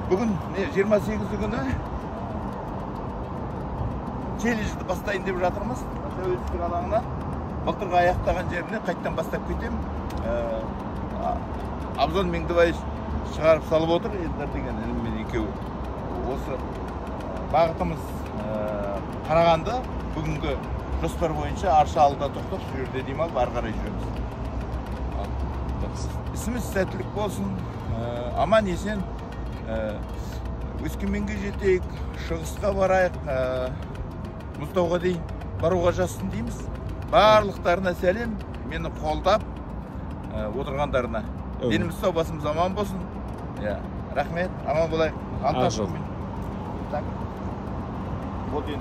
Бүгін 28 күні челленджді бастайын деп жатырмыз. Тәуелсіздік алаңына былтырғы аяқтаған жеріне қайттан бастап кетем. Абзон Меңдібаев шығарып салып отыр, Елдар деген ініммен екеуі. Осы бағытымыз Қарағанды. Бүгінгі жоспар бойынша Аршалыда тоқтап, сол жерде демалып, ары қарай жүреміз. Ісіміз сәттілік болсын, аман есен Өскеменге жетейік, шығысқа барайық, Мұзтауға дейін баруға жазсын дейміз. Барлықтарына сәлем, мені қолдап отырғандарына. Деніміз сау, басымыз аман болсын. Рахмет, аман болайық. Ақ Так. Вот он.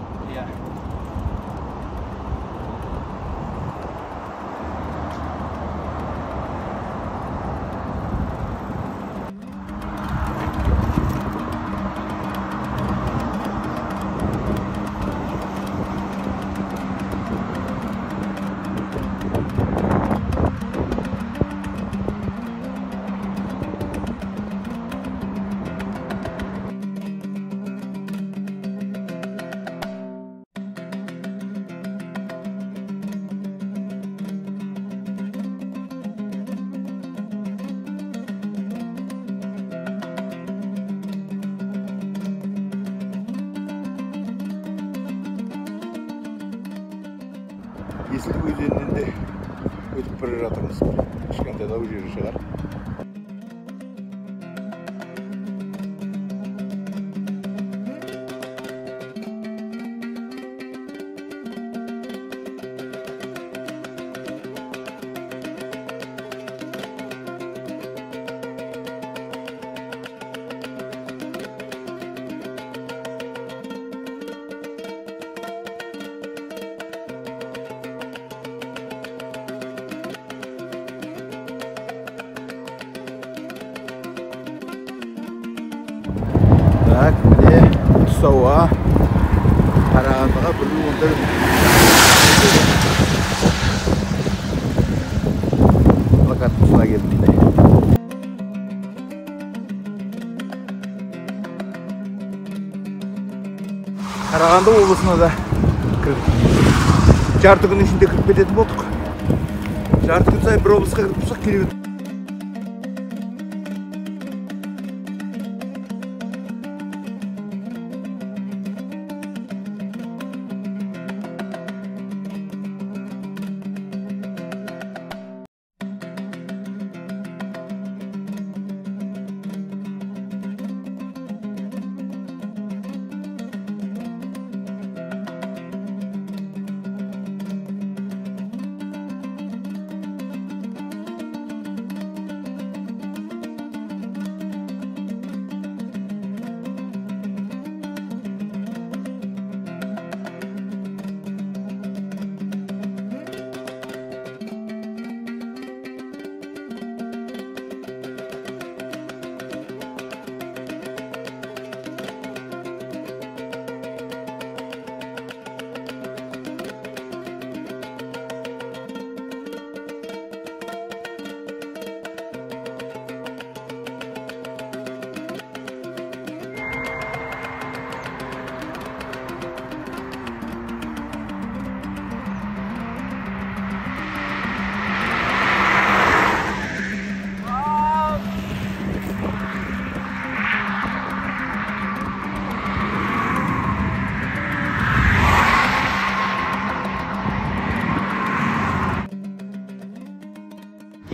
Есіл өзенінен де өтіп бара жатырмыз. Кішкентай дау жері шығар. Так, міне тұсауға Қарағандыға бір өндірім плакат тұсына келдім. Қарағанды облысына да жарты күн ішінде кіріп кететін болдық. Жарты күн сайын бір облысқа кіріп тұрсақ келіп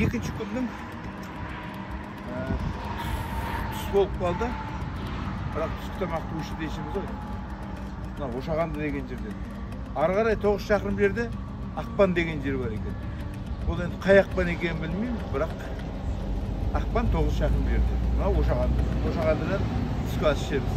екінші күннің түс болып қалды. Бірақ түскі тамақты өшірде ішіміз ғой. Ошағанды деген жерден. Ары қарай 9 шақырым жерде Ақпан деген жер бар екен. Ол енді қай Ақпан екенін білмеймін, бірақ Ақпан 9 шақырым жерде. Ошағанды. Ошағандыдан түскі ас ішеміз.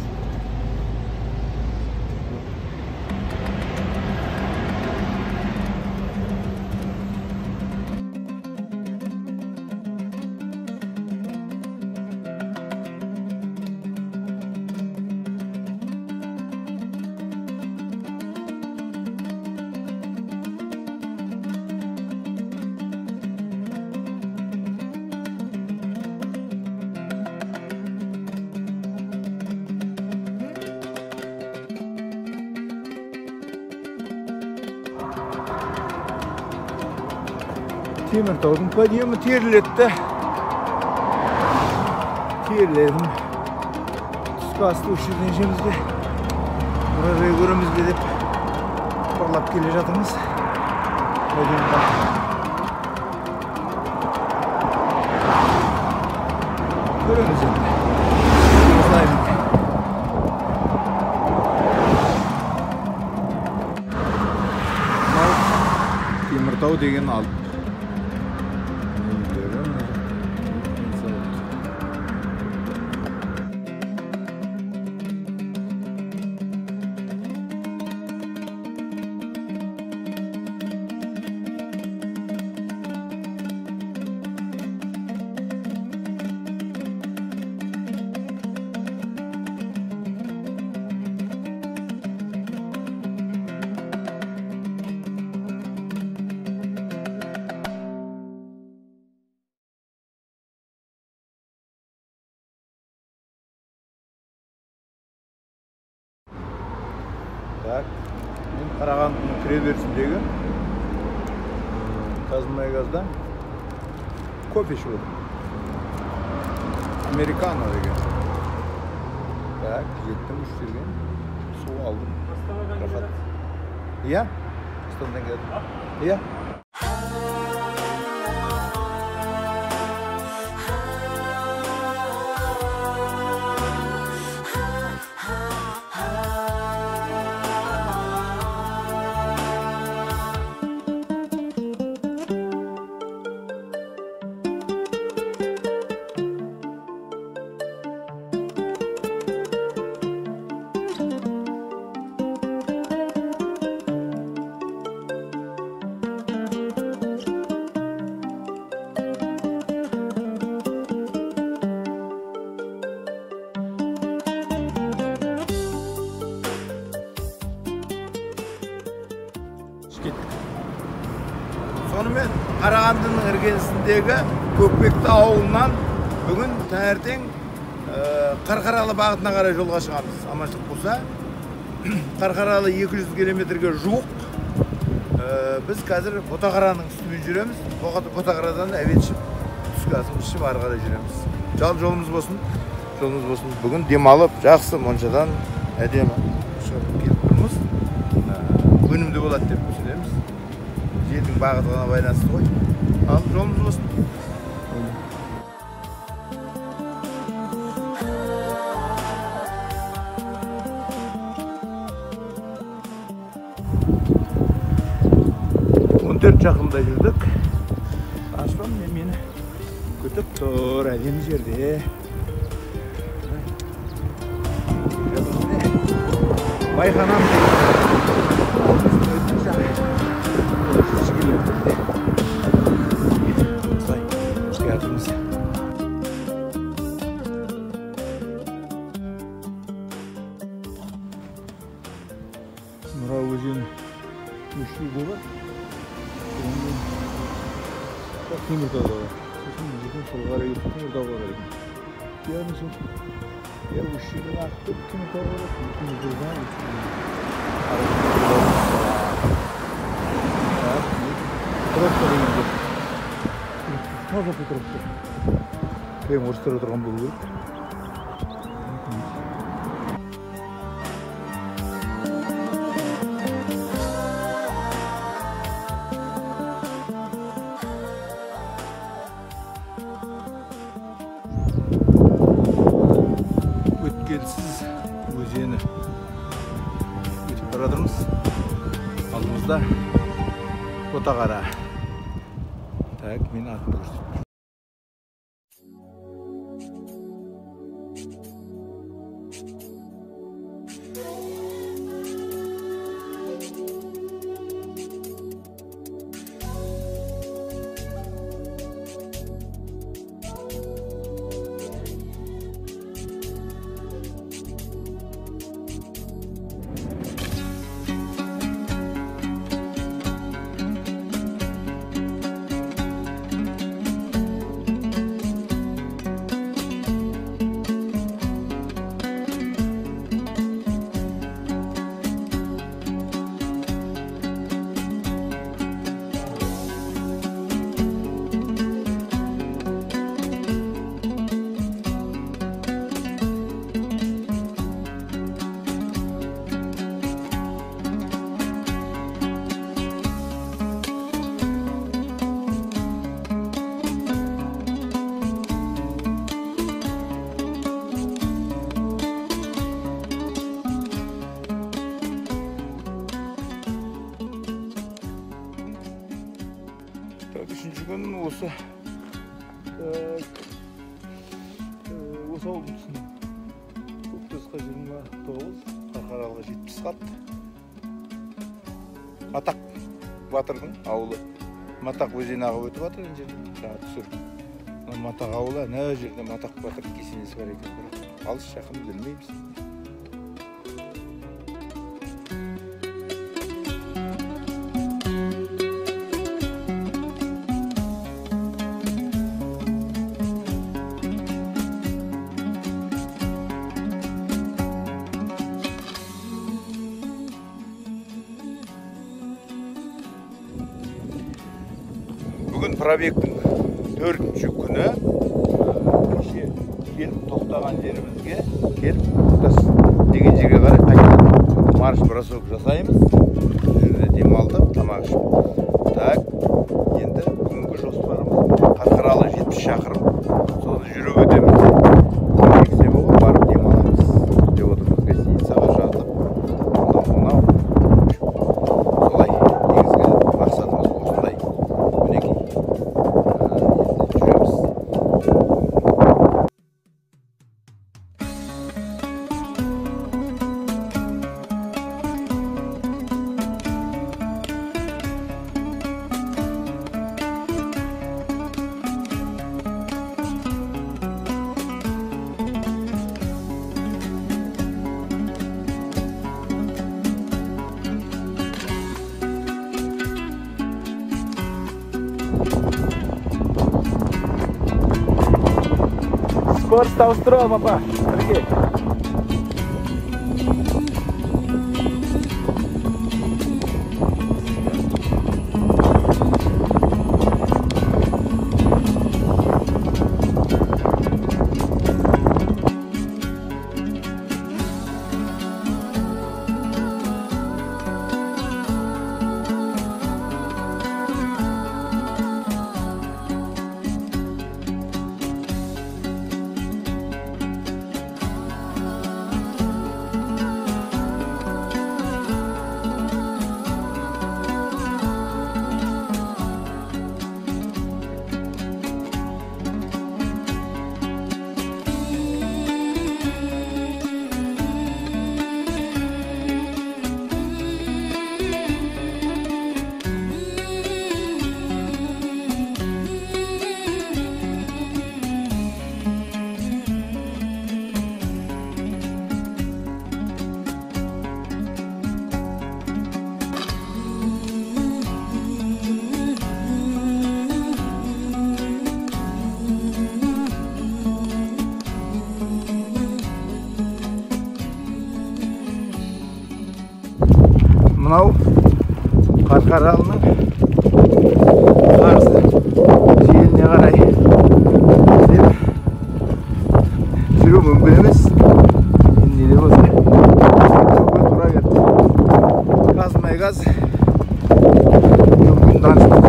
Теміртаудың подъемы терілетті. Теріледім. Түскі асты осы жерден жеміз бе? Мұражай көреміз бе деп барлап келе жатырмыз. Подъемға. Көреміз енді. Осылаймын. Теміртау деген алып. Так, мен Қарағандының кіреберісіндегі Қазмұнайгазда кофе ішіп отырмын. Американо деген. Так, жеттім үш жерге. Су алдым. Рахат. Иә? Астанадан келдім. Иә? Сонымен Қарағандының іргесіндегі Көкпекті ауылынан бүгін таңертең Қарқаралы бағытына қарай жолға шығамыз. Аманшылық болса, Қарқаралы 200 километрге жуық. Біз қазір Ботақараның үстімен жүреміз. Ботақарадан әуе ішіп, түскі асымызды ішіп ары қарай жүреміз. Жолымыз болсын. Жолымыз болсын. Бүгін демалып, жақсы Моншадан әдемі шығып келіп тұрмыз. Өнімді болады деп düşünеміз. Жердің бағыты ғана байланысты ғой. Ал жолымыз болсын. Шақырымда жүрдік. Ашпам мені күтіп тұр әдемі жерде. Байқанам. Мұра өзен үші болады. Теміртауға бар. Сосын біздің солға қарай Теміртауға қарай. Яғни сол үш жерден ақтып Теміртауға бар. Теміртаудан Тұрақты деген жоқ. Тазапы тұрақты. Прям орыстар отырған болу керек. Өткелсіз өзені өтіп барадырмыз. Алдымызда Ботақара. Так, мен атымды көрсетіп. облысы осы облыстың Көктасқа 29, Қарқаралыға 70 қат. Матақ батырдың ауылы. Матақ өзені ағып өтіп жатыр енді жерде. Жаңа түсір. Матақ ауылы, ана жерде Матақ батыр кесенесі бар екен. Алыс жақын білмейміз. Бүгін пробегтің 4-ші күні кеше келіп тоқтаған жерімізге келіп Көктас деген жерге қарай қайтадан марш бросок жасаймыз. Бұл жерде демалдық, тамақ ішіп. Так, енді бүгінгі жоспарымыз Қарқаралы 70 шақырым. Соны жүріп өтеміз. Жексенбі ғой, барып демаламыз деп отырмыз. Гостиницаға жатып. Мынау. Солай негізгі мақсатымыз осындай. Мінекей. Жүреміз. Скорость устроил, папа. Сергей. Мынау Қарқаралының қарсы желіне қарай жүру мүмкін емес. Енді не болса тура кетті. Газ-май газ мүмкін данышпен